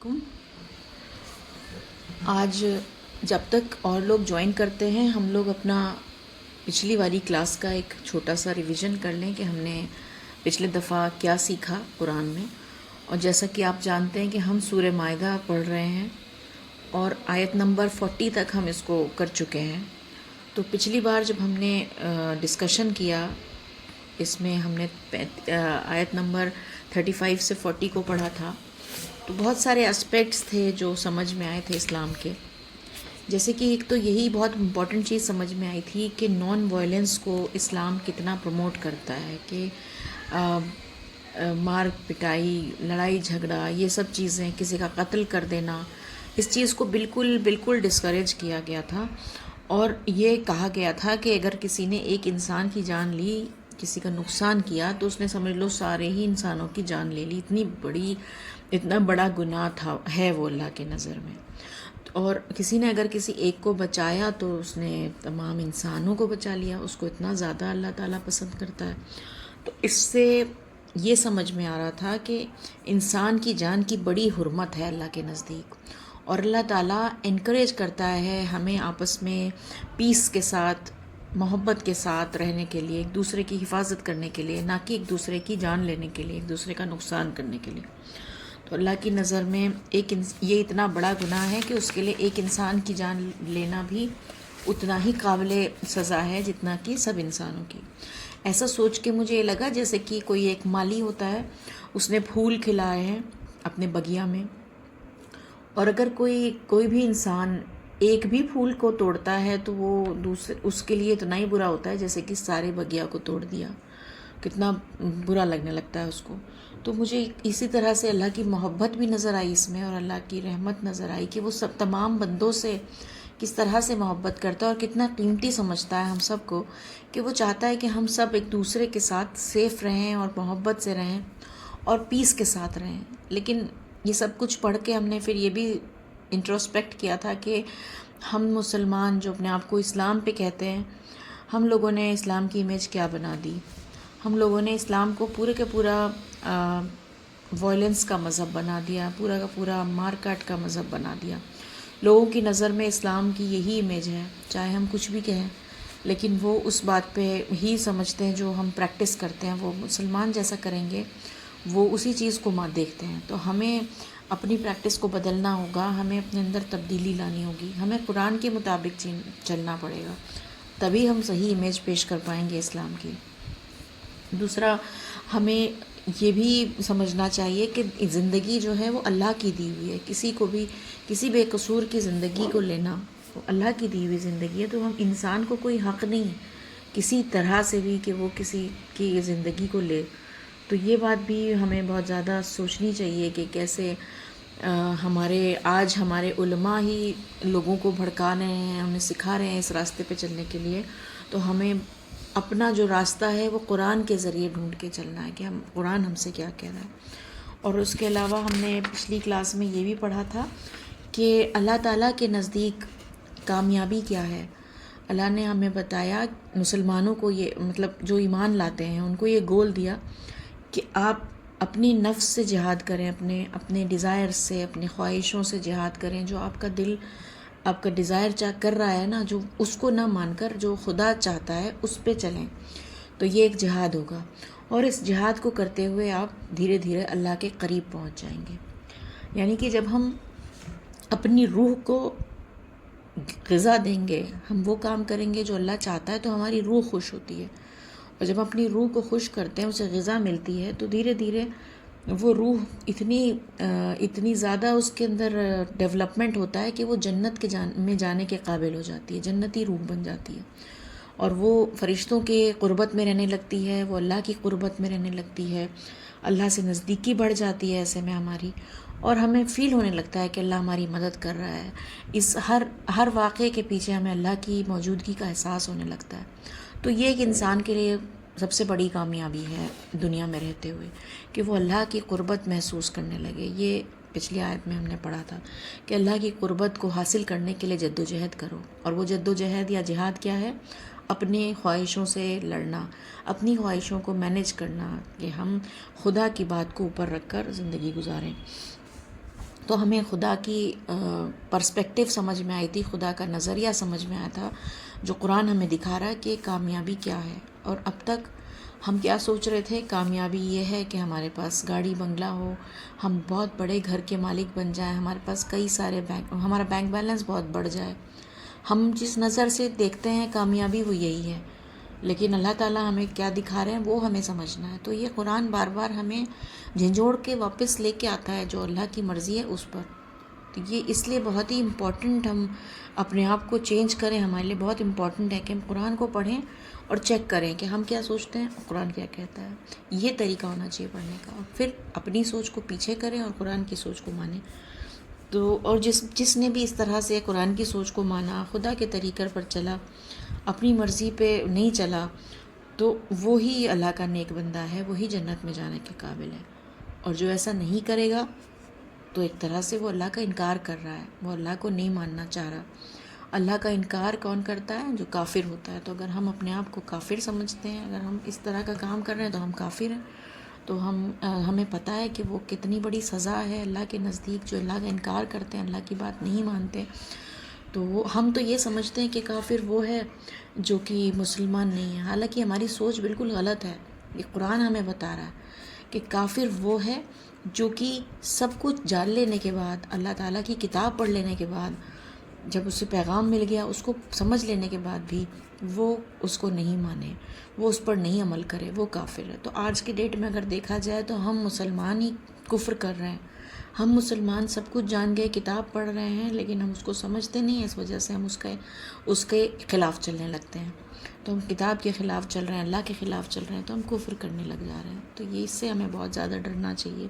کم آج جب تک اور لوگ جوائن کرتے ہیں ہم لوگ اپنا پچھلی والی کلاس کا ایک چھوٹا سا ریویژن کر لیں کہ ہم نے پچھلے دفعہ کیا سیکھا قرآن میں. اور جیسا کہ آپ جانتے ہیں کہ ہم سورہ مائدہ پڑھ رہے ہیں اور آیت نمبر 40 تک ہم اس کو کر چکے ہیں. تو پچھلی بار جب ہم نے ڈسکشن کیا اس میں ہم نے آیت نمبر 35 سے 40 کو پڑھا تھا. تو بہت سارے اسپیکٹس تھے جو سمجھ میں آئے تھے اسلام کے. جیسے کہ ایک تو یہی بہت امپورٹنٹ چیز سمجھ میں آئی تھی کہ نان وائلنس کو اسلام کتنا پروموٹ کرتا ہے کہ مار پٹائی، لڑائی جھگڑا، یہ سب چیزیں، کسی کا قتل کر دینا، اس چیز کو بالکل ڈسکریج کیا گیا تھا. اور یہ کہا گیا تھا کہ اگر کسی نے ایک انسان کی جان لی، کسی کا نقصان کیا، تو اس نے سمجھ لو سارے ہی انسانوں کی جان لے لی. اتنا بڑا گناہ تھا ہے وہ اللہ کے نظر میں. اور کسی نے اگر کسی ایک کو بچایا تو اس نے تمام انسانوں کو بچا لیا. اس کو اتنا زیادہ اللہ تعالیٰ پسند کرتا ہے. تو اس سے یہ سمجھ میں آ رہا تھا کہ انسان کی جان کی بڑی حرمت ہے اللہ کے نزدیک. اور اللہ تعالیٰ انکریج کرتا ہے ہمیں آپس میں پیس کے ساتھ، محبت کے ساتھ رہنے کے لیے، ایک دوسرے کی حفاظت کرنے کے لیے، نہ کہ ایک دوسرے کی جان لینے کے لیے، ایک دوسرے کا نقصان کرنے کے لیے. تو اللہ کی نظر میں یہ اتنا بڑا گناہ ہے کہ اس کے لیے ایک انسان کی جان لینا بھی اتنا ہی قابل سزا ہے جتنا کہ سب انسانوں کی. ایسا سوچ کے مجھے یہ لگا جیسے کہ کوئی ایک مالی ہوتا ہے، اس نے پھول کھلائے ہیں اپنے بگیا میں، اور اگر کوئی بھی انسان ایک بھی پھول کو توڑتا ہے تو وہ اس کے لیے اتنا ہی برا ہوتا ہے جیسے کہ سارے بگیا کو توڑ دیا. کتنا برا لگنے لگتا ہے اس کو. تو مجھے اسی طرح سے اللہ کی محبت بھی نظر آئی اس میں، اور اللہ کی رحمت نظر آئی کہ وہ سب تمام بندوں سے کس طرح سے محبت کرتا ہے اور کتنا قیمتی سمجھتا ہے ہم سب کو، کہ وہ چاہتا ہے کہ ہم سب ایک دوسرے کے ساتھ سیف رہیں اور محبت سے رہیں اور پیس کے ساتھ رہیں. لیکن یہ سب کچھ پڑھ کے ہم نے پھر یہ بھی انٹروسپیکٹ کیا تھا کہ ہم مسلمان جو اپنے آپ کو اسلام پہ کہتے ہیں، ہم لوگوں نے اسلام کی امیج کیا بنا دی. ہم لوگوں نے اسلام کو پورے کا پورا وائلنس کا مذہب بنا دیا، پورا کا پورا مار کاٹ کا مذہب بنا دیا. لوگوں کی نظر میں اسلام کی یہی امیج ہے، چاہے ہم کچھ بھی کہیں، لیکن وہ اس بات پہ ہی سمجھتے ہیں جو ہم پریکٹس کرتے ہیں وہ مسلمان جیسا کریں گے، وہ اسی چیز کو دیکھتے ہیں. تو ہمیں اپنی پریکٹس کو بدلنا ہوگا، ہمیں اپنے اندر تبدیلی لانی ہوگی، ہمیں قرآن کے مطابق چلنا پڑے گا، تبھی ہم صحیح امیج پیش کر پائیں گے اسلام کی. دوسرا، ہمیں یہ بھی سمجھنا چاہیے کہ زندگی جو ہے وہ اللہ کی دی ہوئی ہے. کسی کو بھی کسی بے قصور کی زندگی کو لینا، وہ اللہ کی دی ہوئی زندگی ہے. تو ہم انسان کو کوئی حق نہیں کسی طرح سے بھی کہ وہ کسی کی زندگی کو لے. تو یہ بات بھی ہمیں بہت زیادہ سوچنی چاہیے کہ کیسے ہمارے علماء ہی لوگوں کو بھڑکا رہے ہیں، ہمیں سکھا رہے ہیں اس راستے پہ چلنے کے لیے. تو ہمیں اپنا جو راستہ ہے وہ قرآن کے ذریعے ڈھونڈ کے چلنا ہے کہ قرآن ہم سے کیا کہہ رہا ہے. اور اس کے علاوہ ہم نے پچھلی کلاس میں یہ بھی پڑھا تھا کہ اللہ تعالیٰ کے نزدیک کامیابی کیا ہے. اللہ نے ہمیں بتایا مسلمانوں کو، یہ مطلب جو ایمان لاتے ہیں ان کو یہ گول دیا کہ آپ اپنی نفس سے جہاد کریں، اپنے ڈیزائر سے، اپنی خواہشوں سے جہاد کریں. جو آپ کا دل آپ کا ڈیزائر کر رہا ہے نا، جو اس کو نہ مان کر جو خدا چاہتا ہے اس پہ چلیں. تو یہ ایک جہاد ہوگا، اور اس جہاد کو کرتے ہوئے آپ دھیرے دھیرے اللہ کے قریب پہنچ جائیں گے. یعنی کہ جب ہم اپنی روح کو غذا دیں گے، ہم وہ کام کریں گے جو اللہ چاہتا ہے، تو ہماری روح خوش ہوتی ہے. اور جب اپنی روح کو خوش کرتے ہیں، اسے غذا ملتی ہے، تو دھیرے دھیرے وہ روح اتنی زیادہ اس کے اندر ڈیولپمنٹ ہوتا ہے کہ وہ جنت میں جانے کے قابل ہو جاتی ہے، جنتی روح بن جاتی ہے. اور وہ فرشتوں کے قربت میں رہنے لگتی ہے، وہ اللہ کی قربت میں رہنے لگتی ہے، اللہ سے نزدیکی بڑھ جاتی ہے ایسے میں ہماری. اور ہمیں فیل ہونے لگتا ہے کہ اللہ ہماری مدد کر رہا ہے. اس ہر واقعے کے پیچھے ہمیں اللہ کی موجودگی کا احساس ہونے لگتا ہے. تو یہ ایک انسان کے لیے سب سے بڑی کامیابی ہے دنیا میں رہتے ہوئے، کہ وہ اللہ کی قربت محسوس کرنے لگے. یہ پچھلی آیت میں ہم نے پڑھا تھا کہ اللہ کی قربت کو حاصل کرنے کے لیے جد و جہد کرو. اور وہ جد و جہد یا جہاد کیا ہے؟ اپنی خواہشوں سے لڑنا، اپنی خواہشوں کو مینیج کرنا، کہ ہم خدا کی بات کو اوپر رکھ کر زندگی گزاریں. تو ہمیں خدا کی پرسپیکٹیو سمجھ میں آئی تھی، خدا کا نظریہ سمجھ میں آیا تھا جو قرآن ہمیں دکھا رہا ہے کہ کامیابی کیا ہے۔ اور اب تک ہم کیا سوچ رہے تھے، کامیابی یہ ہے کہ ہمارے پاس گاڑی بنگلہ ہو، ہم بہت بڑے گھر کے مالک بن جائیں، ہمارے پاس کئی سارے ہمارا بینک بیلنس بہت بڑھ جائے۔ ہم جس نظر سے دیکھتے ہیں کامیابی وہ یہی ہے، لیکن اللہ تعالیٰ ہمیں کیا دکھا رہے ہیں وہ ہمیں سمجھنا ہے۔ تو یہ قرآن بار بار ہمیں جھنجھوڑ کے واپس لے کے آتا ہے جو اللہ کی مرضی ہے اس پر۔ تو یہ اس لیے بہت ہی امپورٹنٹ ہم اپنے آپ کو چینج کریں، ہمارے لیے بہت امپورٹنٹ ہے کہ ہم قرآن کو پڑھیں اور چیک کریں کہ ہم کیا سوچتے ہیں اور قرآن کیا کہتا ہے۔ یہ طریقہ ہونا چاہیے پڑھنے کا، اور پھر اپنی سوچ کو پیچھے کریں اور قرآن کی سوچ کو مانیں۔ تو اور جس نے بھی اس طرح سے قرآن کی سوچ کو مانا، خدا کے طریقے پر چلا، اپنی مرضی پہ نہیں چلا، تو وہی اللہ کا نیک بندہ ہے، وہی جنت میں جانے کے قابل ہے۔ اور جو ایسا نہیں کرے گا تو ایک طرح سے وہ اللہ کا انکار کر رہا ہے، وہ اللہ کو نہیں ماننا چاہ رہا۔ اللہ کا انکار کون کرتا ہے؟ جو کافر ہوتا ہے۔ تو اگر ہم اپنے آپ کو کافر سمجھتے ہیں، اگر ہم اس طرح کا کام کر رہے ہیں تو ہم کافر ہیں۔ تو ہمیں پتہ ہے کہ وہ کتنی بڑی سزا ہے اللہ کے نزدیک، جو اللہ کا انکار کرتے ہیں، اللہ کی بات نہیں مانتے۔ تو ہم تو یہ سمجھتے ہیں کہ کافر وہ ہے جو کہ مسلمان نہیں ہے، حالانکہ ہماری سوچ بالکل غلط ہے۔ یہ قرآن ہمیں بتا رہا ہے کہ کافر وہ ہے جو کہ سب کچھ جان لینے کے بعد، اللہ تعالیٰ کی کتاب پڑھ لینے کے بعد، جب اسے پیغام مل گیا اس کو سمجھ لینے کے بعد بھی وہ اس کو نہیں مانے، وہ اس پر نہیں عمل کرے، وہ کافر ہے۔ تو آج کی ڈیٹ میں اگر دیکھا جائے تو ہم مسلمان ہی کفر کر رہے ہیں۔ ہم مسلمان سب کچھ جان گئے، کتاب پڑھ رہے ہیں، لیکن ہم اس کو سمجھتے نہیں ہیں، اس وجہ سے ہم اس کے خلاف چلنے لگتے ہیں۔ تو ہم کتاب کے خلاف چل رہے ہیں، اللہ کے خلاف چل رہے ہیں، تو ہم کفر کرنے لگ جا رہے ہیں۔ تو یہ اس سے ہمیں بہت زیادہ ڈرنا چاہیے،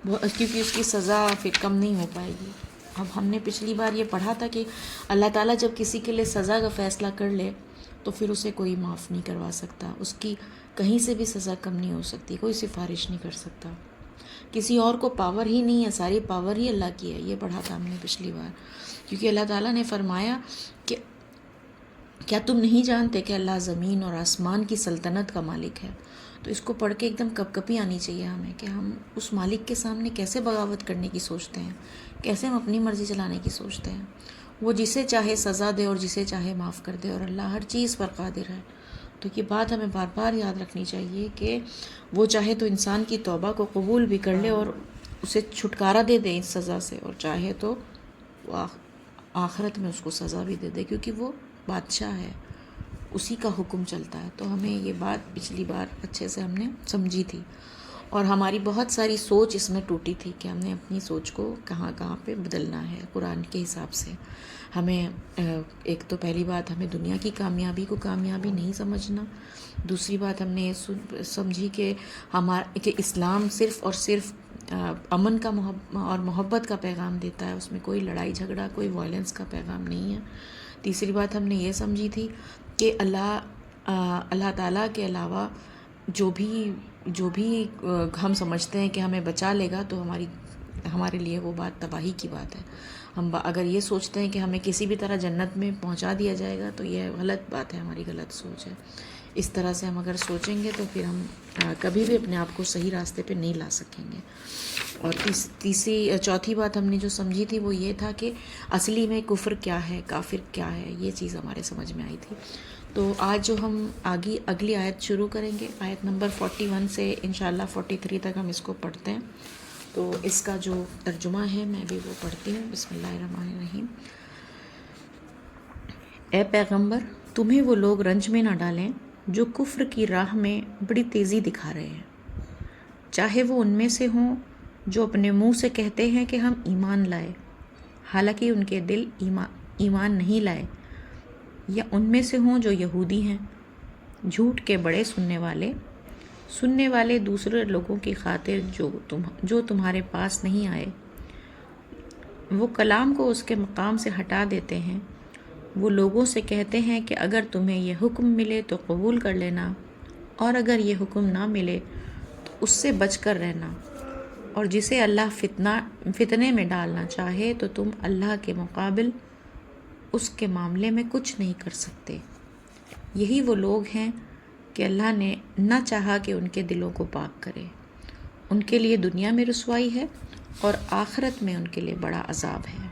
کیونکہ اس کی سزا پھر کم نہیں ہو پائے گی۔ اب ہم نے پچھلی بار یہ پڑھا تھا کہ اللہ تعالیٰ جب کسی کے لیے سزا کا فیصلہ کر لے تو پھر اسے کوئی معاف نہیں کروا سکتا، اس کی کہیں سے بھی سزا کم نہیں ہو سکتی، کوئی سفارش نہیں کر سکتا، کسی اور کو پاور ہی نہیں ہے، ساری پاور ہی اللہ کی ہے۔ یہ پڑھا تھا ہم نے پچھلی بار، کیونکہ اللہ تعالیٰ نے فرمایا کہ کیا تم نہیں جانتے کہ اللہ زمین اور آسمان کی سلطنت کا مالک ہے؟ تو اس کو پڑھ کے ایک دم کپ کپی آنی چاہیے ہمیں کہ ہم اس مالک کے سامنے کیسے بغاوت کرنے کی سوچتے ہیں، کیسے ہم اپنی مرضی چلانے کی سوچتے ہیں۔ وہ جسے چاہے سزا دے اور جسے چاہے معاف کر دے، اور اللہ ہر چیز پر قادر ہے۔ تو یہ بات ہمیں بار بار یاد رکھنی چاہیے کہ وہ چاہے تو انسان کی توبہ کو قبول بھی کر لے اور اسے چھٹکارا دے دے اس سزا سے، اور چاہے تو وہ آخرت میں اس کو سزا بھی دے دے، کیونکہ وہ بادشاہ ہے، اسی کا حکم چلتا ہے۔ تو ہمیں یہ بات پچھلی بار اچھے سے ہم نے سمجھی تھی، اور ہماری بہت ساری سوچ اس میں ٹوٹی تھی کہ ہم نے اپنی سوچ کو کہاں کہاں پہ بدلنا ہے قرآن کے حساب سے۔ ہمیں ایک تو پہلی بات، ہمیں دنیا کی کامیابی کو کامیابی نہیں سمجھنا۔ دوسری بات ہم نے یہ سمجھی کہ کہ اسلام صرف اور صرف امن کا اور محبت کا پیغام دیتا ہے، اس میں کوئی لڑائی جھگڑا، کوئی وائلنس کا پیغام نہیں ہے۔ تیسری بات ہم نے یہ سمجھی تھی کہ اللہ تعالیٰ کے علاوہ جو بھی ہم سمجھتے ہیں کہ ہمیں بچا لے گا، تو ہمارے لیے وہ بات تباہی کی بات ہے۔ ہم اگر یہ سوچتے ہیں کہ ہمیں کسی بھی طرح جنت میں پہنچا دیا جائے گا تو یہ غلط بات ہے، ہماری غلط سوچ ہے۔ اس طرح سے ہم اگر سوچیں گے تو پھر ہم کبھی بھی اپنے آپ کو صحیح راستے پہ نہیں لا سکیں گے۔ اور چوتھی بات ہم نے جو سمجھی تھی وہ یہ تھا کہ اصلی میں کفر کیا ہے، کافر کیا ہے، یہ چیز ہمارے سمجھ میں آئی تھی۔ تو آج جو ہم اگلی آیت شروع کریں گے، آیت نمبر 41 سے انشاءاللہ 43 تک ہم اس کو پڑھتے ہیں۔ تو اس کا جو ترجمہ ہے میں بھی وہ پڑھتی ہوں۔ بسم اللہ الرحمن الرحیم۔ اے پیغمبر، تمہیں وہ لوگ رنج میں نہ ڈالیں جو کفر کی راہ میں بڑی تیزی دکھا رہے ہیں، چاہے وہ ان میں سے ہوں جو اپنے منہ سے کہتے ہیں کہ ہم ایمان لائے، حالانکہ ان کے دل ایمان نہیں لائے، یا ان میں سے ہوں جو یہودی ہیں، جھوٹ کے بڑے سننے والے دوسرے لوگوں کی خاطر جو تمہارے پاس نہیں آئے۔ وہ کلام کو اس کے مقام سے ہٹا دیتے ہیں۔ وہ لوگوں سے کہتے ہیں کہ اگر تمہیں یہ حکم ملے تو قبول کر لینا، اور اگر یہ حکم نہ ملے تو اس سے بچ کر رہنا، اور جسے اللہ فتنے میں ڈالنا چاہے تو تم اللہ کے مقابل اس کے معاملے میں کچھ نہیں کر سکتے۔ یہی وہ لوگ ہیں کہ اللہ نے نہ چاہا کہ ان کے دلوں کو پاک کرے۔ ان کے لیے دنیا میں رسوائی ہے اور آخرت میں ان کے لیے بڑا عذاب ہے۔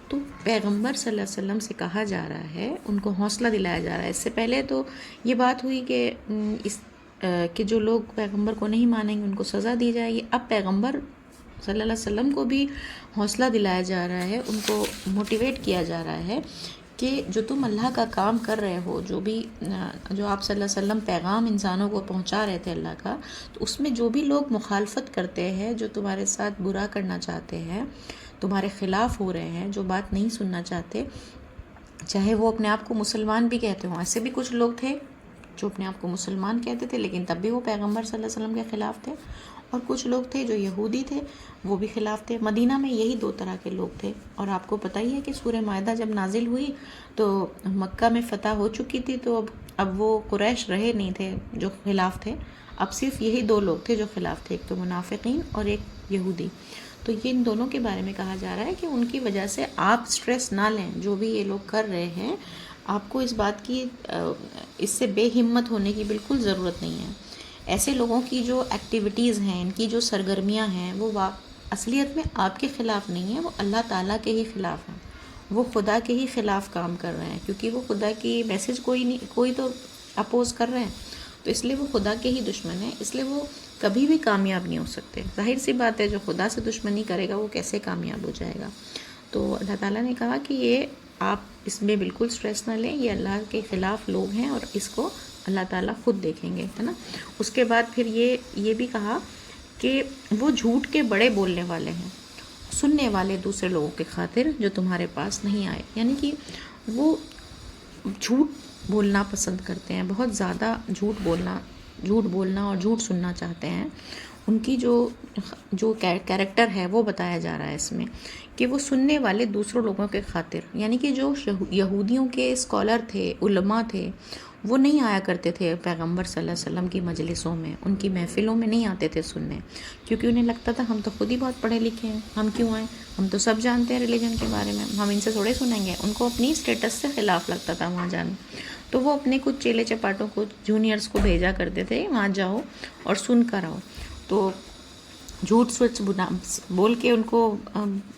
تو پیغمبر صلی اللہ علیہ وسلم سے کہا جا رہا ہے، ان کو حوصلہ دلایا جا رہا ہے۔ اس سے پہلے تو یہ بات ہوئی کہ جو لوگ پیغمبر کو نہیں مانیں گے ان کو سزا دی جائے گی۔ اب پیغمبر صلی اللہ علیہ وسلم کو بھی حوصلہ دلایا جا رہا ہے، ان کو موٹیویٹ کیا جا رہا ہے کہ جو تم اللہ کا کام کر رہے ہو، جو آپ صلی اللہ علیہ وسلم پیغام انسانوں کو پہنچا رہے تھے اللہ کا، تو اس میں جو بھی لوگ مخالفت کرتے ہیں، جو تمہارے ساتھ برا کرنا چاہتے ہیں، تمہارے خلاف ہو رہے ہیں، جو بات نہیں سننا چاہتے، چاہے وہ اپنے آپ کو مسلمان بھی کہتے ہوں، ایسے بھی کچھ لوگ تھے جو اپنے آپ کو مسلمان کہتے تھے لیکن تب بھی وہ پیغمبر صلی اللہ علیہ وسلم کے خلاف تھے، اور کچھ لوگ تھے جو یہودی تھے، وہ بھی خلاف تھے۔ مدینہ میں یہی دو طرح کے لوگ تھے، اور آپ کو پتہ ہی ہے کہ سورہ مائدہ جب نازل ہوئی تو مکہ میں فتح ہو چکی تھی، تو اب وہ قریش رہے نہیں تھے جو خلاف تھے، اب صرف یہی دو لوگ تھے جو خلاف تھے، ایک تو منافقین اور ایک یہودی۔ تو یہ ان دونوں کے بارے میں کہا جا رہا ہے کہ ان کی وجہ سے آپ سٹریس نہ لیں، جو بھی یہ لوگ کر رہے ہیں، آپ کو اس بات کی اس سے بے ہمت ہونے کی بالکل ضرورت نہیں ہے۔ ایسے لوگوں کی جو ایکٹیویٹیز ہیں، ان کی جو سرگرمیاں ہیں، وہ اصلیت میں آپ کے خلاف نہیں ہیں، وہ اللہ تعالیٰ کے ہی خلاف ہیں، وہ خدا کے ہی خلاف کام کر رہے ہیں، کیونکہ وہ خدا کی میسج کوئی تو اپوز کر رہے ہیں، تو اس لیے وہ خدا کے ہی دشمن ہیں، اس لیے وہ کبھی بھی کامیاب نہیں ہو سکتے۔ ظاہر سی بات ہے، جو خدا سے دشمنی کرے گا وہ کیسے کامیاب ہو جائے گا۔ تو اللہ تعالیٰ نے کہا کہ یہ آپ اس میں بالکل سٹریس نہ لیں، یہ اللہ کے خلاف لوگ ہیں اور اس کو اللہ تعالیٰ خود دیکھیں گے، ہے نا۔ اس کے بعد پھر یہ بھی کہا کہ وہ جھوٹ کے بڑے بولنے والے ہیں، سننے والے دوسرے لوگوں کے خاطر جو تمہارے پاس نہیں آئے، یعنی کہ وہ جھوٹ بولنا پسند کرتے ہیں، بہت زیادہ جھوٹ بولنا اور جھوٹ سننا چاہتے ہیں۔ ان کی جو کیریکٹر ہے وہ بتایا جا رہا ہے اس میں، کہ وہ سننے والے دوسروں لوگوں کے خاطر، یعنی کہ جو یہودیوں کے اسکالر تھے، علماء تھے، وہ نہیں آیا کرتے تھے پیغمبر صلی اللہ علیہ وسلم کی مجلسوں میں، ان کی محفلوں میں نہیں آتے تھے سننے، کیونکہ انہیں لگتا تھا ہم تو خود ہی بہت پڑھے لکھے ہیں، ہم کیوں آئیں، ہم تو سب جانتے ہیں ریلیجن کے بارے میں، ہم ان سے تھوڑے سنیں گے۔ ان کو اپنی اسٹیٹس سے خلاف لگتا تھا وہاں جانا، تو وہ اپنے کچھ چیلے چپاٹوں کو، جونیئرز کو بھیجا کرتے تھے، وہاں جاؤ اور سن کر آؤ۔ تو جھوٹ سچ بول کے ان کو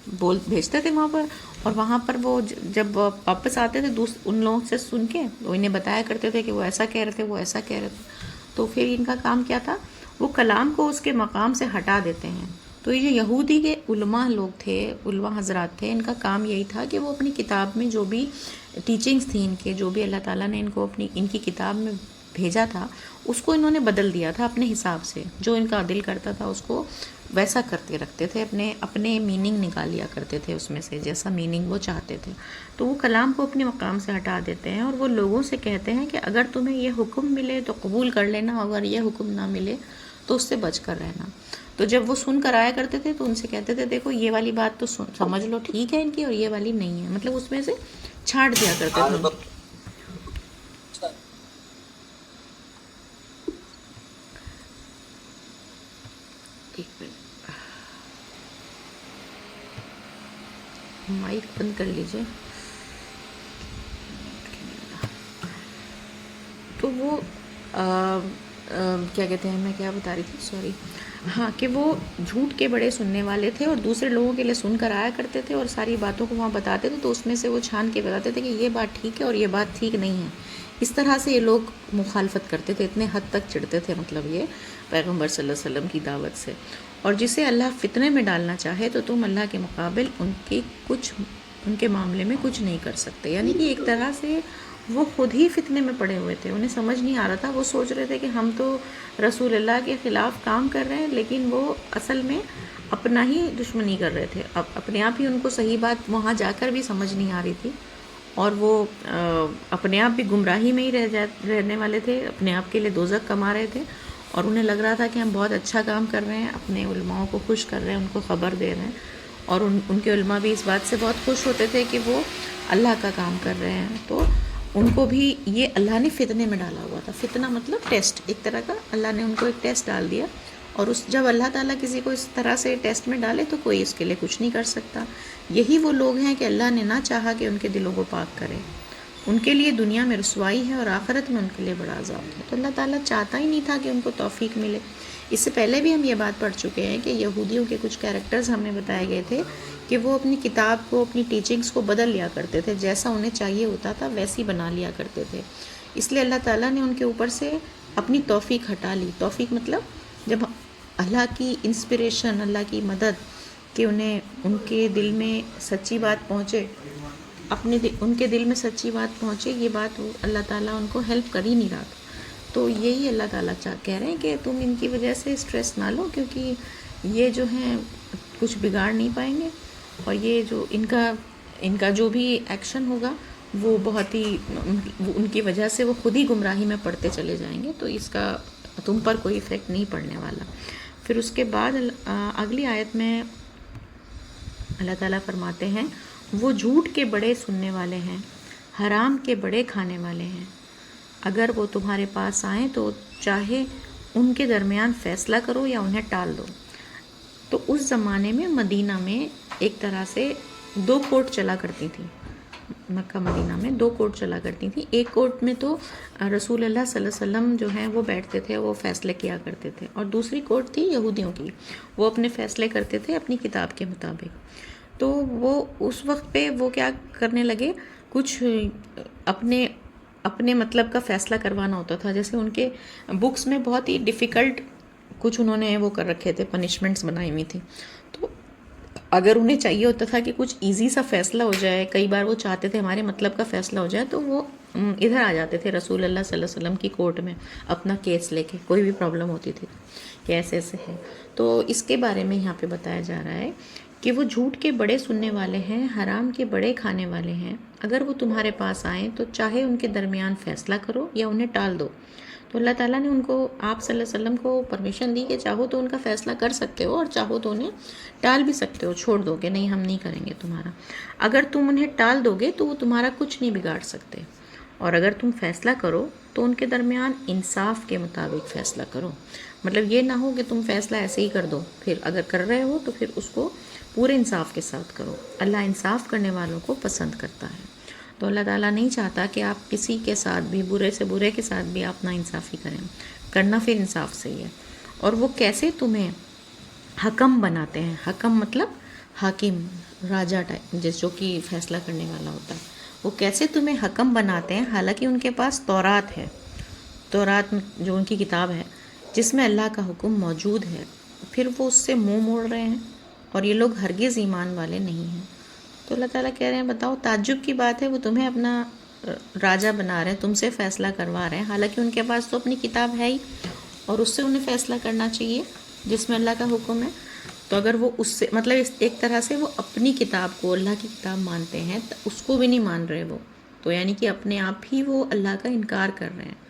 بھیجتے تھے وہاں پر، اور وہاں پر وہ جب واپس آتے تھے ان لوگوں سے سن کے، وہ انہیں بتایا کرتے تھے کہ وہ ایسا کہہ رہے تھے، وہ ایسا کہہ رہے تھے، تو پھر ان کا کام کیا تھا، وہ کلام کو اس کے مقام سے ہٹا دیتے ہیں۔ تو یہ جو یہودی کے علماء لوگ تھے، علماء حضرات تھے، ان کا کام یہی تھا کہ وہ اپنی کتاب میں جو بھی ٹیچنگز تھیں ان کے، جو بھی اللہ تعالیٰ نے ان کی کتاب میں بھیجا تھا، اس کو انہوں نے بدل دیا تھا اپنے حساب سے، جو ان کا دل کرتا تھا اس کو ویسا کرتے رکھتے تھے، اپنے میننگ نکال لیا کرتے تھے اس میں سے، جیسا میننگ وہ چاہتے تھے۔ تو وہ کلام کو اپنے مقام سے ہٹا دیتے ہیں، اور وہ لوگوں سے کہتے ہیں کہ اگر تمہیں یہ حکم ملے تو قبول کر لینا، اگر یہ حکم نہ ملے تو اس سے بچ کر رہنا۔ تو جب وہ سن کر آیا کرتے تھے تو ان سے کہتے تھے دیکھو یہ والی بات تو سمجھ لو ٹھیک ہے ان کی، اور یہ والی نہیں ہے، مطلب اس میں سے چھانٹ دیا کرتے تھے۔ ایک منٹ، مائک بند کر لیجئے۔ تو وہ کیا کہتے ہیں، میں کیا بتا رہی تھی، سوری، ہاں، کہ وہ جھوٹ کے بڑے سننے والے تھے اور دوسرے لوگوں کے لیے سن کر آیا کرتے تھے اور ساری باتوں کو وہاں بتاتے تھے، تو اس میں سے وہ چھان کے بتاتے تھے کہ یہ بات ٹھیک ہے اور یہ بات ٹھیک نہیں ہے۔ اس طرح سے یہ لوگ مخالفت کرتے تھے، اتنے حد تک چڑھتے تھے، مطلب یہ پیغمبر صلی اللہ علیہ وسلم کی دعوت سے۔ اور جسے اللہ فتنے میں ڈالنا چاہے تو تم اللہ کے مقابل ان کے معاملے میں کچھ نہیں کر سکتے، یعنی کہ ایک طرح سے وہ خود ہی فتنے میں پڑے ہوئے تھے، انہیں سمجھ نہیں آ رہا تھا، وہ سوچ رہے تھے کہ ہم تو رسول اللہ کے خلاف کام کر رہے ہیں، لیکن وہ اصل میں اپنا ہی دشمنی کر رہے تھے، اپنے آپ ہی ان کو صحیح بات وہاں جا کر بھی سمجھ نہیں آ رہی تھی، اور وہ اپنے آپ بھی گمراہی میں ہی رہنے والے تھے، اپنے آپ کے لیے دوزخ کما رہے تھے، اور انہیں لگ رہا تھا کہ ہم بہت اچھا کام کر رہے ہیں، اپنے علماؤں کو خوش کر رہے ہیں، ان کو خبر دے رہے ہیں، اور ان کے علماء بھی اس بات سے بہت خوش ہوتے تھے کہ وہ اللہ کا کام کر رہے ہیں۔ تو ان کو بھی یہ اللہ نے فتنے میں ڈالا ہوا تھا، فتنہ مطلب ٹیسٹ، ایک طرح کا اللہ نے ان کو ایک ٹیسٹ ڈال دیا، اور جب اللہ تعالیٰ کسی کو اس طرح سے ٹیسٹ میں ڈالے تو کوئی اس کے لیے کچھ نہیں کر سکتا۔ یہی وہ لوگ ہیں کہ اللہ نے نہ چاہا کہ ان کے دلوں کو پاک کرے، ان کے لیے دنیا میں رسوائی ہے اور آخرت میں ان کے لیے بڑا عذاب ہے۔ تو اللہ تعالیٰ چاہتا ہی نہیں تھا کہ ان کو توفیق ملے، اس سے پہلے بھی ہم یہ بات پڑھ چکے ہیں کہ یہودیوں کے کچھ کیریکٹرز ہمیں بتائے گئے تھے کہ وہ اپنی کتاب کو، اپنی ٹیچنگز کو بدل لیا کرتے تھے، جیسا انہیں چاہیے ہوتا تھا ویسی بنا لیا کرتے تھے. اس لیے اللہ تعالیٰ نے ان کے اوپر سے اپنی توفیق ہٹا لی. توفیق مطلب جب اللہ کی انسپریشن، اللہ کی مدد، کہ انہیں ان کے دل میں سچی بات پہنچے، ان کے دل میں سچی بات پہنچے، یہ بات اللہ تعالیٰ ان کو ہیلپ کر ہی نہیں رہا تھا. تو یہی اللہ تعالیٰ کہہ رہے ہیں کہ تم ان کی وجہ سے اسٹریس نہ لو، کیونکہ یہ جو ہیں کچھ بگاڑ نہیں پائیں گے، اور یہ جو ان کا جو بھی ایکشن ہوگا وہ بہت ہی ان کی وجہ سے وہ خود ہی گمراہی میں پڑتے چلے جائیں گے، تو اس کا تم پر کوئی افیکٹ نہیں پڑنے والا. پھر اس کے بعد اگلی آیت میں اللہ تعالیٰ فرماتے ہیں وہ جھوٹ کے بڑے سننے والے ہیں، حرام کے بڑے کھانے والے ہیں. اگر وہ تمہارے پاس آئیں تو چاہے ان کے درمیان فیصلہ کرو یا انہیں ٹال دو. تو اس زمانے میں مدینہ میں ایک طرح سے 2 کورٹ چلا کرتی تھی. مکہ مدینہ میں 2 کورٹ چلا کرتی تھی. ایک کورٹ میں تو رسول اللہ صلی اللہ علیہ وسلم جو ہیں وہ بیٹھتے تھے، وہ فیصلے کیا کرتے تھے، اور دوسری کورٹ تھی یہودیوں کی، وہ اپنے فیصلے کرتے تھے اپنی کتاب کے مطابق. تو وہ اس وقت پہ وہ کیا کرنے لگے، کچھ اپنے مطلب کا فیصلہ کروانا ہوتا تھا. جیسے ان کے بکس میں بہت ہی ڈیفیکلٹ کچھ انہوں نے وہ کر رکھے تھے، پنشمنٹس بنائی ہوئی تھی. تو اگر انہیں چاہیے ہوتا تھا کہ کچھ ایزی سا فیصلہ ہو جائے، کئی بار وہ چاہتے تھے ہمارے مطلب کا فیصلہ ہو جائے، تو وہ ادھر آ جاتے تھے رسول اللہ صلی اللہ علیہ وسلم کی کورٹ میں اپنا کیس لے کے. کوئی بھی پرابلم ہوتی تھی کہ ایسے ایسے ہے. تو اس کے بارے میں یہاں پہ بتایا جا رہا ہے کہ وہ جھوٹ کے بڑے سننے والے ہیں، حرام کے بڑے کھانے والے ہیں. اگر وہ تمہارے پاس آئیں تو چاہے ان کے درمیان فیصلہ کرو یا انہیں ٹال دو. تو اللہ تعالیٰ نے ان کو، آپ صلی اللہ علیہ وسلم کو پرمیشن دی کہ چاہو تو ان کا فیصلہ کر سکتے ہو اور چاہو تو انہیں ٹال بھی سکتے ہو، چھوڑ دو کہ نہیں ہم نہیں کریں گے تمہارا. اگر تم انہیں ٹال دو گے تو وہ تمہارا کچھ نہیں بگاڑ سکتے، اور اگر تم فیصلہ کرو تو ان کے درمیان انصاف کے مطابق فیصلہ کرو. مطلب یہ نہ ہو کہ تم فیصلہ ایسے ہی کر دو، پھر اگر کر رہے ہو تو پھر اس کو پورے انصاف کے ساتھ کرو. اللہ انصاف کرنے والوں کو پسند کرتا ہے. تو اللہ تعالیٰ نہیں چاہتا کہ آپ کسی کے ساتھ بھی، برے سے برے کے ساتھ بھی آپ نا انصافی کریں. کرنا پھر انصاف سے ہی ہے. اور وہ کیسے تمہیں حکم بناتے ہیں، حکم مطلب حاکم، راجہ ٹائپ، جو کہ فیصلہ کرنے والا ہوتا ہے. وہ کیسے تمہیں حکم بناتے ہیں حالانکہ ان کے پاس تورات ہے، تورات جو ان کی کتاب ہے جس میں اللہ کا حکم موجود ہے، پھر وہ اس سے منہ موڑ رہے ہیں، اور یہ لوگ ہرگز ایمان والے نہیں ہیں. تو اللہ تعالیٰ کہہ رہے ہیں بتاؤ، تعجب کی بات ہے، وہ تمہیں اپنا راجہ بنا رہے ہیں، تم سے فیصلہ کروا رہے ہیں، حالانکہ ان کے پاس تو اپنی کتاب ہے ہی، اور اس سے انہیں فیصلہ کرنا چاہیے جس میں اللہ کا حکم ہے. تو اگر وہ اس سے مطلب ایک طرح سے وہ اپنی کتاب کو اللہ کی کتاب مانتے ہیں، تو اس کو بھی نہیں مان رہے وہ، تو یعنی کہ اپنے آپ ہی وہ اللہ کا انکار کر رہے ہیں.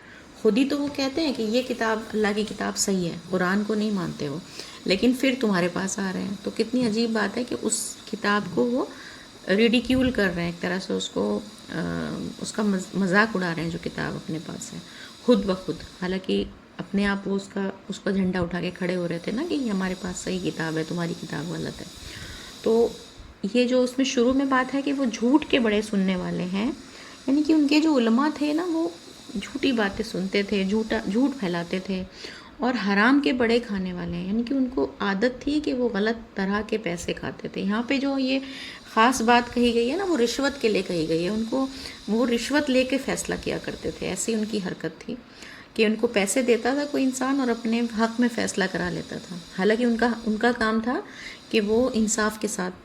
خود ہی تو وہ کہتے ہیں کہ یہ کتاب اللہ کی کتاب صحیح ہے، قرآن کو نہیں مانتے وہ، لیکن پھر تمہارے پاس آ رہے ہیں. تو کتنی عجیب بات ہے کہ اس کتاب کو وہ ریڈیکیول کر رہے ہیں، ایک طرح سے اس کا مذاق اڑا رہے ہیں جو کتاب اپنے پاس ہے خود بخود. حالانکہ اپنے آپ وہ اس کا جھنڈا اٹھا کے کھڑے ہو رہے تھے نا کہ یہ ہمارے پاس صحیح کتاب ہے، تمہاری کتاب غلط ہے. تو یہ جو اس میں شروع میں بات ہے کہ وہ جھوٹ کے بڑے سننے والے ہیں، یعنی کہ ان کے جو علماء تھے نا وہ جھوٹی باتیں سنتے تھے، جھوٹ پھیلاتے تھے، اور حرام کے بڑے کھانے والے ہیں، یعنی کہ ان کو عادت تھی کہ وہ غلط طرح کے پیسے کھاتے تھے. یہاں پہ جو یہ خاص بات کہی گئی ہے نا، وہ رشوت کے لیے کہی گئی ہے. ان کو وہ رشوت لے کے فیصلہ کیا کرتے تھے، ایسی ان کی حرکت تھی کہ ان کو پیسے دیتا تھا کوئی انسان اور اپنے حق میں فیصلہ کرا لیتا تھا. حالانکہ ان کا کام تھا کہ وہ انصاف کے ساتھ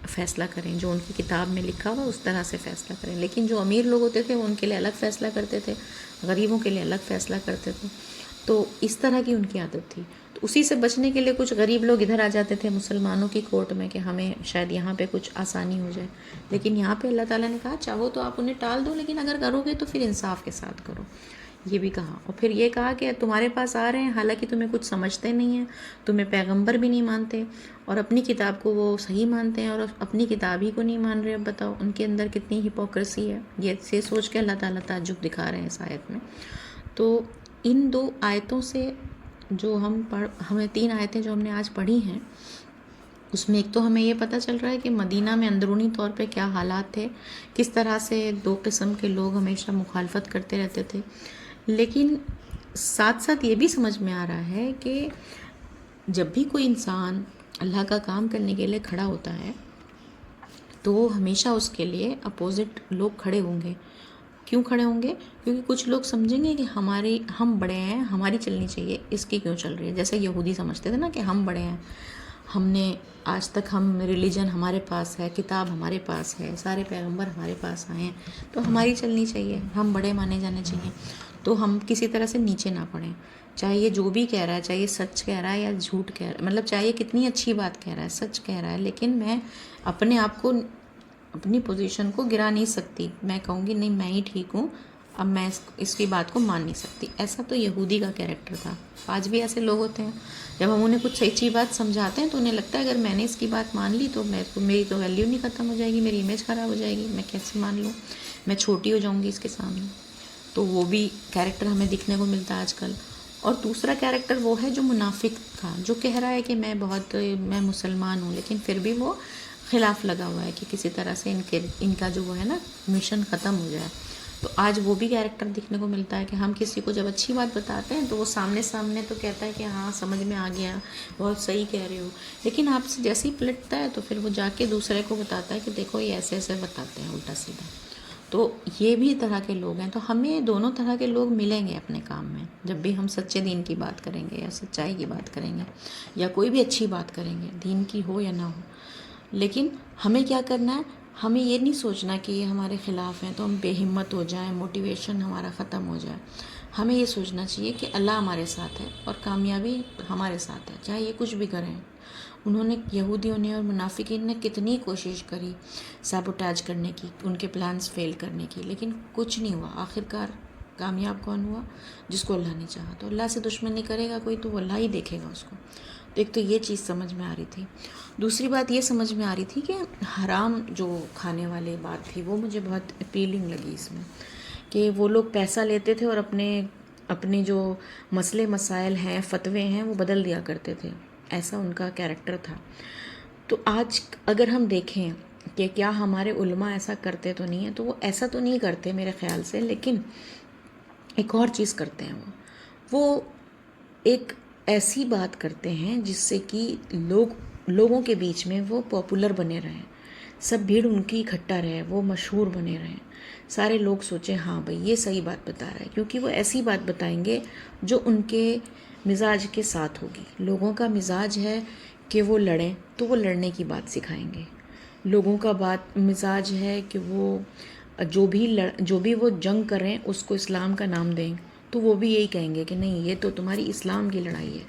فیصلہ کریں، جو ان کی کتاب میں لکھا ہوا اس طرح سے فیصلہ کریں. لیکن جو امیر لوگ ہوتے تھے وہ ان کے لیے الگ فیصلہ کرتے تھے، غریبوں کے لیے الگ فیصلہ کرتے تھے. تو اس طرح کی ان کی عادت تھی. تو اسی سے بچنے کے لیے کچھ غریب لوگ ادھر آ جاتے تھے مسلمانوں کی کورٹ میں کہ ہمیں شاید یہاں پہ کچھ آسانی ہو جائے. لیکن یہاں پہ اللہ تعالیٰ نے کہا چاہو تو آپ انہیں ٹال دو، لیکن اگر کرو گے تو پھر انصاف کے ساتھ کرو. یہ بھی کہا. اور پھر یہ کہا کہ تمہارے پاس آ رہے ہیں حالانکہ تمہیں کچھ سمجھتے نہیں ہیں، تمہیں پیغمبر بھی نہیں مانتے، اور اپنی کتاب کو وہ صحیح مانتے ہیں اور اپنی کتاب ہی کو نہیں مان رہے. اب بتاؤ ان کے اندر کتنی ہپوکریسی ہے. یہ سوچ کے اللہ تعالیٰ تعجب دکھا رہے ہیں اس آیت میں. تو ان 2 آیتوں سے جو ہمیں 3 آیتیں جو ہم نے آج پڑھی ہیں، اس میں ایک تو ہمیں یہ پتہ چل رہا ہے کہ مدینہ میں اندرونی طور پہ کیا حالات تھے، کس طرح سے 2 قسم کے لوگ ہمیشہ مخالفت کرتے رہتے تھے. لیکن ساتھ ساتھ یہ بھی سمجھ میں آ رہا ہے کہ جب بھی کوئی انسان اللہ کا کام کرنے کے لیے کھڑا ہوتا ہے تو ہمیشہ اس کے لیے اپوزٹ لوگ کھڑے ہوں گے. کیوں کھڑے ہوں گے؟ کیونکہ کچھ لوگ سمجھیں گے کہ ہم بڑے ہیں، ہماری چلنی چاہیے، اس کی کیوں چل رہی ہے. جیسے یہودی سمجھتے تھے نا کہ ہم بڑے ہیں، ہم نے آج تک ریلیجن ہمارے پاس ہے، کتاب ہمارے پاس ہے، سارے پیغمبر ہمارے پاس آئے ہیں، تو ہماری چلنی چاہیے، ہم بڑے مانے جانے چاہیے، تو ہم کسی طرح سے نیچے نہ پڑیں. چاہے یہ جو بھی کہہ رہا ہے، چاہے یہ سچ کہہ رہا ہے یا جھوٹ کہہ رہا ہے، مطلب چاہے یہ کتنی اچھی بات کہہ رہا ہے، سچ کہہ رہا ہے، لیکن میں اپنے آپ کو، اپنی پوزیشن کو گرا نہیں سکتی. میں کہوں گی نہیں میں ہی ٹھیک ہوں، اب میں اس کی بات کو مان نہیں سکتی. ایسا تو یہودی کا کیریکٹر تھا. آج بھی ایسے لوگ ہوتے ہیں، جب ہم انہیں کچھ سچی بات سمجھاتے ہیں تو انہیں لگتا ہے اگر میں نے اس کی بات مان لی تو میری تو ویلیو نہیں ختم ہو جائے گی، میری امیج خراب ہو جائے گی، میں کیسے مان لوں، میں چھوٹی ہو جاؤں گی اس کے سامنے. تو وہ بھی کیریکٹر ہمیں دکھنے کو ملتا ہے آج کل. اور دوسرا کیریکٹر وہ ہے جو منافق تھا، جو کہہ رہا ہے کہ میں مسلمان ہوں، لیکن پھر بھی وہ خلاف لگا ہوا ہے کہ کسی طرح سے ان کا جو وہ ہے نا مشن ختم ہو جائے. تو آج وہ بھی کیریکٹر دیکھنے کو ملتا ہے کہ ہم کسی کو جب اچھی بات بتاتے ہیں تو وہ سامنے تو کہتا ہے کہ ہاں سمجھ میں آ گیا، بہت صحیح کہہ رہے ہو، لیکن آپ سے جیسے ہی پلٹتا ہے تو پھر وہ جا کے دوسرے کو بتاتا ہے کہ دیکھو یہ ایسے ایسے بتاتے ہیں الٹا سیدھا. تو یہ بھی طرح کے لوگ ہیں. تو ہمیں دونوں طرح کے لوگ ملیں گے اپنے کام میں. جب بھی ہم سچے دین کی بات کریں گے یا سچائی کی بات کریں گے یا کوئی بھی اچھی بات کریں گے، دین کی ہو یا نہ ہو، لیکن ہمیں کیا کرنا ہے، ہمیں یہ نہیں سوچنا کہ یہ ہمارے خلاف ہیں تو ہم بے ہمت ہو جائیں، موٹیویشن ہمارا ختم ہو جائے. ہمیں یہ سوچنا چاہیے کہ اللہ ہمارے ساتھ ہے اور کامیابی ہمارے ساتھ ہے، چاہے یہ کچھ بھی کریں. انہوں نے، یہودیوں نے اور منافقین نے کتنی کوشش کری سیبوٹیج کرنے کی، ان کے پلانز فیل کرنے کی، لیکن کچھ نہیں ہوا. آخرکار کامیاب کون ہوا؟ جس کو اللہ نے چاہا. تو اللہ سے دشمنی کرے گا کوئی تو وہ اللہ ہی دیکھے گا اس کو. تو ایک تو یہ چیز سمجھ میں آ رہی تھی. دوسری بات یہ سمجھ میں آ رہی تھی کہ حرام جو کھانے والے بات تھی وہ مجھے بہت اپیلنگ لگی اس میں، کہ وہ لوگ پیسہ لیتے تھے اور اپنے جو مسئلے مسائل ہیں، فتوے ہیں، وہ بدل دیا کرتے تھے. ایسا ان کا کیریکٹر تھا. تو آج اگر ہم دیکھیں کہ کیا ہمارے علماء ایسا کرتے تو نہیں ہیں، تو وہ ایسا تو نہیں کرتے میرے خیال سے، لیکن ایک اور چیز کرتے ہیں. وہ ایک ایسی بات کرتے ہیں جس سے کہ لوگوں کے بیچ میں وہ پاپولر بنے رہیں، سب بھیڑ ان کی اکٹھا رہے، وہ مشہور بنے رہیں، سارے لوگ سوچیں ہاں بھئی یہ صحیح بات بتا رہا ہے، کیونکہ وہ ایسی بات بتائیں گے جو ان کے مزاج کے ساتھ ہوگی. لوگوں کا مزاج ہے کہ وہ لڑیں تو وہ لڑنے کی بات سکھائیں گے. لوگوں کا مزاج ہے کہ وہ جو بھی وہ جنگ کریں اس کو اسلام کا نام دیں، تو وہ بھی یہی کہیں گے کہ نہیں یہ تو تمہاری اسلام کی لڑائی ہے.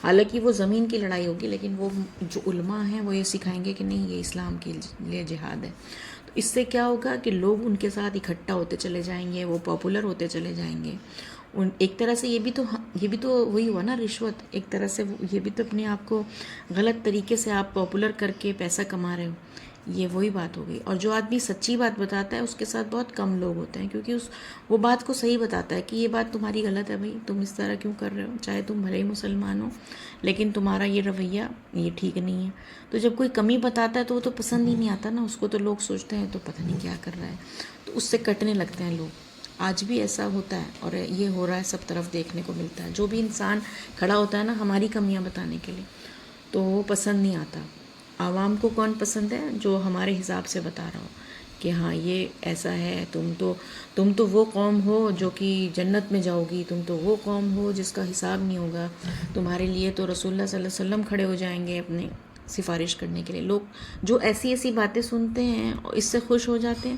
حالانکہ وہ زمین کی لڑائی ہوگی، لیکن وہ جو علماء ہیں وہ یہ سکھائیں گے کہ نہیں یہ اسلام کے لیے جہاد ہے. تو اس سے کیا ہوگا کہ لوگ ان کے ساتھ اکٹھا ہوتے چلے جائیں گے، وہ پاپولر ہوتے چلے جائیں گے. ایک طرح سے یہ بھی تو وہی ہوا نا، رشوت. ایک طرح سے یہ بھی تو اپنے آپ کو غلط طریقے سے آپ پاپولر کر کے پیسہ کما رہے ہو. یہ وہی بات ہو گئی. اور جو آدمی سچی بات بتاتا ہے اس کے ساتھ بہت کم لوگ ہوتے ہیں، کیونکہ وہ بات کو صحیح بتاتا ہے کہ یہ بات تمہاری غلط ہے بھائی، تم اس طرح کیوں کر رہے ہو، چاہے تم بھلے ہی مسلمان ہو لیکن تمہارا یہ رویہ یہ ٹھیک نہیں ہے. تو جب کوئی کمی بتاتا ہے تو وہ تو پسند ہی نہیں آتا نا اس کو. تو لوگ سوچتے ہیں تو پتہ نہیں کیا کر رہا ہے، تو اس سے کٹنے لگتے ہیں لوگ. آج بھی ایسا ہوتا ہے اور یہ ہو رہا ہے، سب طرف دیکھنے کو ملتا ہے. جو بھی انسان کھڑا ہوتا ہے نا ہماری کمیاں بتانے کے لیے تو وہ پسند نہیں آتا. عوام کو کون پسند ہے؟ جو ہمارے حساب سے بتا رہا ہو کہ ہاں یہ ایسا ہے، تم تو وہ قوم ہو جو کہ جنت میں جاؤ گی، تم تو وہ قوم ہو جس کا حساب نہیں ہوگا، تمہارے لیے تو رسول اللہ صلی اللہ علیہ وسلم کھڑے ہو جائیں گے اپنے سفارش کرنے کے لیے. لوگ جو ایسی باتیں سنتے ہیں اس سے خوش ہو جاتے ہیں،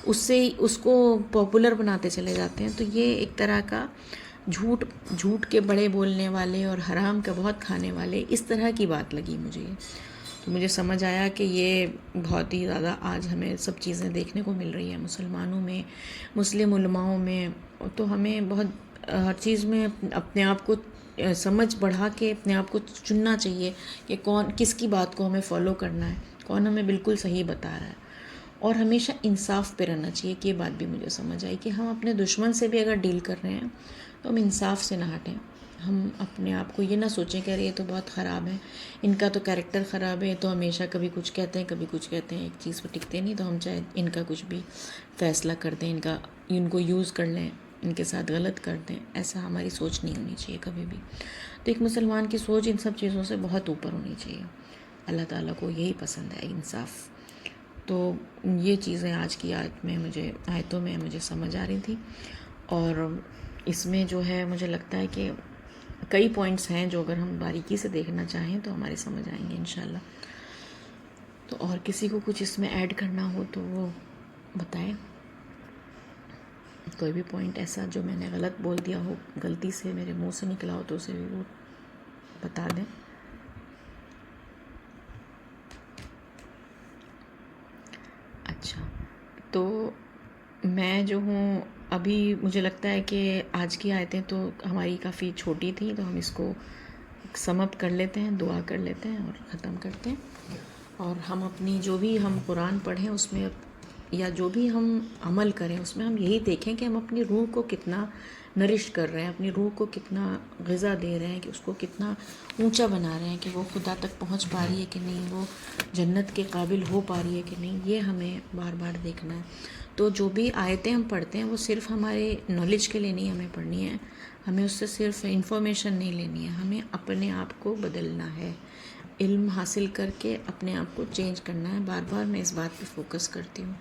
اس کو پاپولر بناتے چلے جاتے ہیں. تو یہ ایک طرح کا جھوٹ کے بڑے بولنے والے اور حرام کا بہت کھانے والے، اس طرح کی بات لگی مجھے. تو مجھے سمجھ آیا کہ یہ بہت ہی زیادہ آج ہمیں سب چیزیں دیکھنے کو مل رہی ہیں مسلمانوں میں، مسلم علماؤں میں. تو ہمیں بہت ہر چیز میں اپنے آپ کو سمجھ بڑھا کے اپنے آپ کو چننا چاہیے کہ کس کی بات کو ہمیں فالو کرنا ہے، کون ہمیں بالکل صحیح بتا رہا ہے. اور ہمیشہ انصاف پہ رہنا چاہیے. کہ یہ بات بھی مجھے سمجھ آئی کہ ہم اپنے دشمن سے بھی اگر ڈیل کر رہے ہیں تو ہم انصاف سے نہ ہٹیں. ہم اپنے آپ کو یہ نہ سوچیں کہ ارے یہ تو بہت خراب ہے، ان کا تو کیریکٹر خراب ہے، تو ہمیشہ کبھی کچھ کہتے ہیں کبھی کچھ کہتے ہیں، ایک چیز پہ ٹکتے نہیں، تو ہم چاہے ان کا کچھ بھی فیصلہ کر دیں، ان کو یوز کر لیں ان کے ساتھ غلط کر دیں، ایسا ہماری سوچ نہیں ہونی چاہیے کبھی بھی۔ تو ایک مسلمان کی سوچ ان سب چیزوں سے بہت اوپر ہونی چاہیے۔ اللہ تعالیٰ کو یہی پسند ہے، انصاف۔ تو یہ چیزیں آج کی آیتوں میں مجھے سمجھ آ رہی تھی، اور اس میں جو ہے مجھے لگتا ہے کہ کئی پوائنٹس ہیں جو اگر ہم باریکی سے دیکھنا چاہیں تو ہمارے سمجھ آئیں گے انشاءاللہ۔ تو اور کسی کو کچھ اس میں ایڈ کرنا ہو تو وہ بتائیں، کوئی بھی پوائنٹ ایسا جو میں نے غلط بول دیا ہو، غلطی سے میرے منہ سے نکلا ہو تو اسے بھی وہ بتا دیں۔ اچھا، تو میں جو ہوں ابھی مجھے لگتا ہے کہ آج کی آیتیں تو ہماری کافی چھوٹی تھیں، تو ہم اس کو سم اپ کر لیتے ہیں، دعا کر لیتے ہیں اور ختم کرتے ہیں۔ اور ہم اپنی جو بھی ہم قرآن پڑھیں اس میں یا جو بھی ہم عمل کریں اس میں ہم یہی دیکھیں کہ ہم اپنی روح کو کتنا نرش کر رہے ہیں، اپنی روح کو کتنا غذا دے رہے ہیں، کہ اس کو کتنا اونچا بنا رہے ہیں کہ وہ خدا تک پہنچ پا رہی ہے کہ نہیں، وہ جنت کے قابل ہو پا رہی ہے کہ نہیں، یہ ہمیں بار بار دیکھنا ہے۔ تو جو بھی آیتیں ہم پڑھتے ہیں وہ صرف ہمارے نالج کے لیے نہیں ہمیں پڑھنی ہے، ہمیں اس سے صرف انفارمیشن نہیں لینی ہے، ہمیں اپنے آپ کو بدلنا ہے، علم حاصل کر کے اپنے آپ کو چینج کرنا ہے۔ بار بار میں اس بات پہ فوکس کرتی ہوں،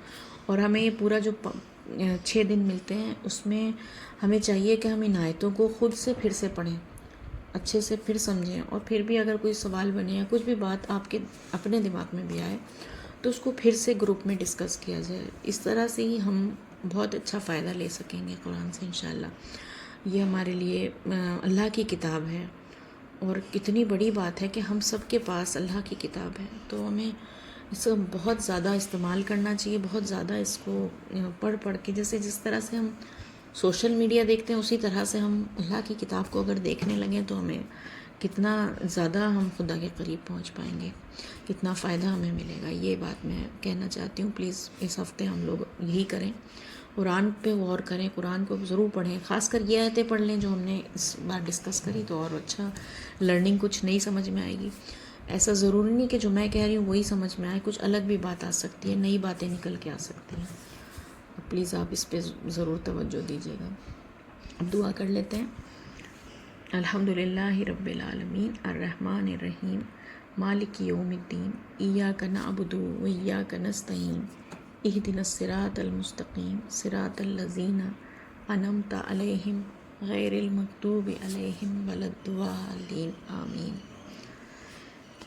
اور ہمیں یہ پورا جو 6 دن ملتے ہیں اس میں ہمیں چاہیے کہ ہم ان آیتوں کو خود سے پھر سے پڑھیں، اچھے سے پھر سمجھیں، اور پھر بھی اگر کوئی سوال بنے یا کچھ بھی بات آپ کے اپنے دماغ میں بھی آئے تو اس کو پھر سے گروپ میں ڈسکس کیا جائے۔ اس طرح سے ہی ہم بہت اچھا فائدہ لے سکیں گے قرآن سے انشاءاللہ۔ یہ ہمارے لیے اللہ کی کتاب ہے، اور کتنی بڑی بات ہے کہ ہم سب کے پاس اللہ کی کتاب ہے، تو ہمیں اس کو بہت زیادہ استعمال کرنا چاہیے، بہت زیادہ اس کو پڑھ کے، جس طرح سے ہم سوشل میڈیا دیکھتے ہیں اسی طرح سے ہم اللہ کی کتاب کو اگر دیکھنے لگیں تو ہمیں کتنا زیادہ ہم خدا کے قریب پہنچ پائیں گے، کتنا فائدہ ہمیں ملے گا۔ یہ بات میں کہنا چاہتی ہوں۔ پلیز اس ہفتے ہم لوگ یہی کریں، قرآن پہ غور کریں، قرآن کو ضرور پڑھیں، خاص کر یہ آیتیں پڑھ لیں جو ہم نے اس بار ڈسکس کری، تو اور اچھا لرننگ کچھ نئی سمجھ میں آئے گی۔ ایسا ضروری نہیں کہ جو میں کہہ رہی ہوں وہی سمجھ میں آئے، کچھ الگ بھی بات آ سکتی ہے، نئی باتیں نکل کے آ سکتی ہیں۔ پلیز آپ اس پہ ضرور توجہ دیجیے گا۔ اب دعا کر لیتے ہیں۔ الحمدللہ رب العالمین الرحمن الرحیم مالک یوم الدین ایاک نعبد و ایاک نستعین اہدنا الصراط المستقیم صراط الذین انعمت علیہم غیر المغضوب علیہم ولا الضالین آمین۔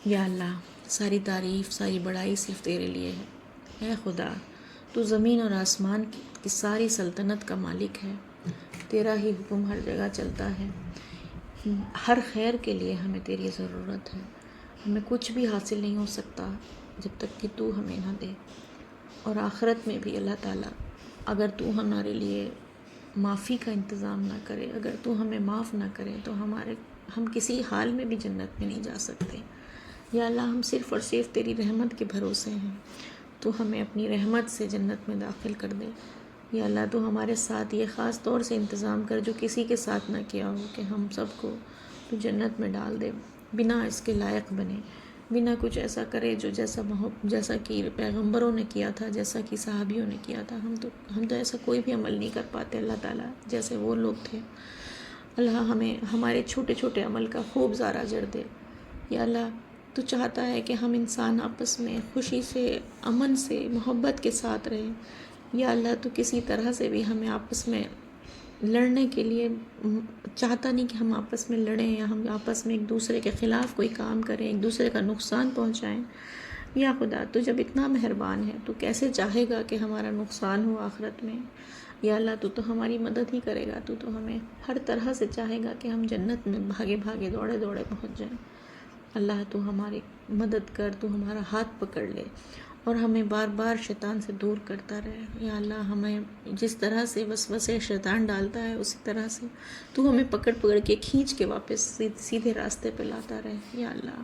یا اللہ، ساری تعریف، ساری بڑائی صرف تیرے لیے ہے۔ اے خدا، تو زمین اور آسمان کی ساری سلطنت کا مالک ہے، تیرا ہی حکم ہر جگہ چلتا ہے۔ ہر خیر کے لیے ہمیں تیری ضرورت ہے، ہمیں کچھ بھی حاصل نہیں ہو سکتا جب تک کہ تو ہمیں نہ دے، اور آخرت میں بھی اللہ تعالیٰ اگر تو ہمارے لیے معافی کا انتظام نہ کرے، اگر تو ہمیں معاف نہ کرے تو ہم کسی حال میں بھی جنت میں نہیں جا سکتے۔ یا اللہ، ہم صرف اور صرف تیری رحمت کے بھروسے ہیں، تو ہمیں اپنی رحمت سے جنت میں داخل کر دے۔ یا اللہ، تو ہمارے ساتھ یہ خاص طور سے انتظام کر جو کسی کے ساتھ نہ کیا ہو، کہ ہم سب کو تو جنت میں ڈال دے، بنا اس کے لائق بنے، بنا کچھ ایسا کرے جو جیسا کہ پیغمبروں نے کیا تھا، جیسا کہ صحابیوں نے کیا تھا۔ ہم تو ایسا کوئی بھی عمل نہیں کر پاتے اللہ تعالیٰ جیسے وہ لوگ تھے۔ اللہ، ہمیں ہمارے چھوٹے چھوٹے عمل کا خوب زیادہ اجر دے۔ یا اللہ، تو چاہتا ہے کہ ہم انسان آپس میں خوشی سے، امن سے، محبت کے ساتھ رہیں۔ یا اللہ، تو کسی طرح سے بھی ہمیں آپس میں لڑنے کے لیے چاہتا نہیں کہ ہم آپس میں لڑیں، یا ہم آپس میں ایک دوسرے کے خلاف کوئی کام کریں، ایک دوسرے کا نقصان پہنچائیں۔ یا خدا، تو جب اتنا مہربان ہے تو کیسے چاہے گا کہ ہمارا نقصان ہو آخرت میں؟ یا اللہ، تو ہماری مدد ہی کرے گا، تو ہمیں ہر طرح سے چاہے گا کہ ہم جنت میں بھاگے بھاگے دوڑے دوڑے پہنچ جائیں۔ اللہ، تو ہماری مدد کر، تو ہمارا ہاتھ پکڑ لے اور ہمیں بار بار شیطان سے دور کرتا رہے۔ یا اللہ، ہمیں جس طرح سے وسوسے شیطان ڈالتا ہے اسی طرح سے تو ہمیں پکڑ پکڑ کے کھینچ کے واپس سیدھے راستے پہ لاتا رہے۔ یا اللہ،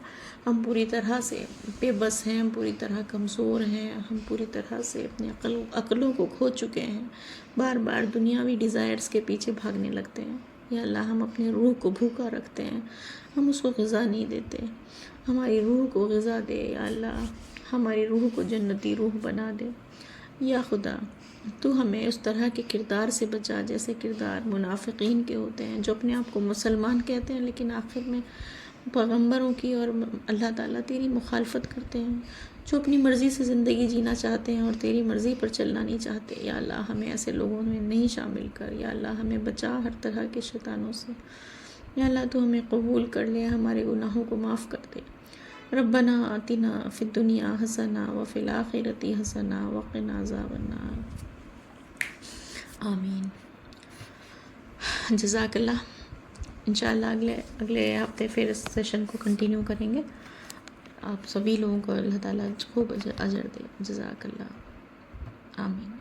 ہم پوری طرح سے بے بس ہیں، ہم پوری طرح کمزور ہیں، ہم پوری طرح سے اپنی عقلوں کو کھو چکے ہیں، بار بار دنیاوی ڈیزائرز کے پیچھے بھاگنے لگتے ہیں۔ یا اللہ، ہم اپنے روح کو بھوکا رکھتے ہیں، ہم اس کو غذا نہیں دیتے۔ ہماری روح کو غذا دے یا اللہ، ہماری روح کو جنتی روح بنا دے۔ یا خدا تو ہمیں اس طرح کے کردار سے بچا جیسے کردار منافقین کے ہوتے ہیں، جو اپنے آپ کو مسلمان کہتے ہیں لیکن آخر میں پیغمبروں کی اور اللہ تعالیٰ تیری مخالفت کرتے ہیں، جو اپنی مرضی سے زندگی جینا چاہتے ہیں اور تیری مرضی پر چلنا نہیں چاہتے۔ یا اللہ ہمیں ایسے لوگوں میں نہیں شامل کر، یا اللہ ہمیں بچا ہر طرح کے شیطانوں سے۔ یا اللہ تو ہمیں قبول کر لے، ہمارے گناہوں کو معاف کر دے۔ ربنا آتنا فی الدنیا حسنہ وفی الآخرۃ حسنہ وقنا عذاب النار۔ آمین۔ جزاک اللہ۔ انشاءاللہ اگلے ہفتے پھر اس سیشن کو کنٹینیو کریں گے۔ آپ سبھی لوگوں کو اللہ تعالیٰ خوب اجر دے۔ جزاک اللہ۔ آمین۔